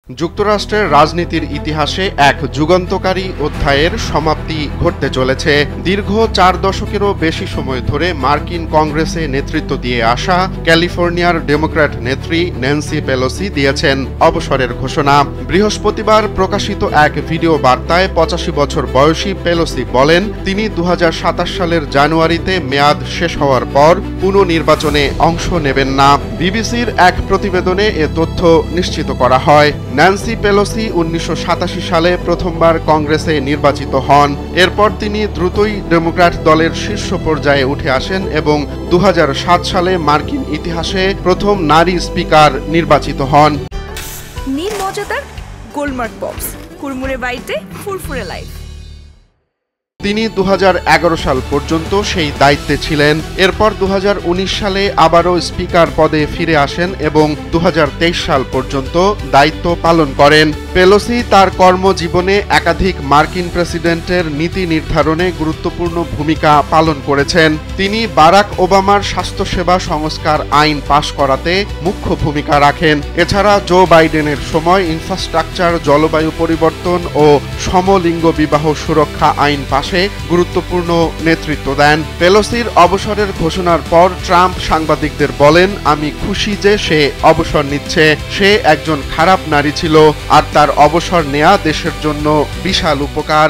যুক্তরাষ্ট্রের রাজনীতির ইতিহাসে এক যুগান্তকারী অধ্যায়ের সমাপ্তি ঘটতে চলেছে। দীর্ঘ ৪ দশকেরও বেশি সময় ধরে মার্কিন কংগ্রেসে নেতৃত্ব দিয়ে আসা ক্যালিফোর্নিয়ার ডেমোক্র্যাট নেত্রী ন্যান্সি পেলোসি দিয়েছেন অবসরের ঘোষণা। বৃহস্পতিবার প্রকাশিত এক ভিডিও বার্তায় ৮৫ বছর বয়সী পেলোসি বলেন, তিনি ২০২৭ সালের জানুয়ারিতে মেয়াদ শেষ হওয়ার পর পুনর্নির্বাচনে অংশ নেবেন না। বিবিসির এক প্রতিবেদনে এ তথ্য নিশ্চিত করা হয়। ন্যান্সি পেলোসি ১৯৮৭ সালে প্রথমবার কংগ্রেসে নির্বাচিত হন। এরপর তিনি দ্রুতই ডেমোক্র্যাট দলের শীর্ষ পর্যায়ে উঠে আসেন এবং ২০০৭ সালে মার্কিন ইতিহাসে প্রথম নারী স্পিকার নির্বাচিত হন। নিন মজাদার গোলমার্ক পপস, কুড়মুড়ে বাইটে ফুরফুরে লাইফ। তিনি ২০১১ সাল পর্যন্ত সেই দায়িত্বে ছিলেন। এরপর ২০১৯ সালে আবারও স্পিকার পদে ফিরে আসেন এবং ২০২৩ সাল পর্যন্ত দায়িত্ব পালন করেন। পেলোসি তার কর্মজীবনে একাধিক মার্কিন প্রেসিডেন্টের নীতি নির্ধারণে গুরুত্বপূর্ণ ভূমিকা পালন করেছেন। তিনি বারাক ওবামার স্বাস্থ্যসেবা সংস্কার আইন পাশ করাতে মুখ্য ভূমিকা রাখেন। এছাড়া জো বাইডেনের সময় ইনফ্রাস্ট্রাকচার, জলবায়ু পরিবর্তন ও সমলিঙ্গ বিবাহ সুরক্ষা আইন পাশে গুরুত্বপূর্ণ নেতৃত্ব দেন। পেলোসির অবসরের ঘোষণার পর ট্রাম্প সাংবাদিকদের বলেন, আমি খুশি যে সে অবসর নিচ্ছে। সে একজন খারাপ নারী ছিল আর তার অবসর নেয়া দেশের জন্য বিশাল উপকার।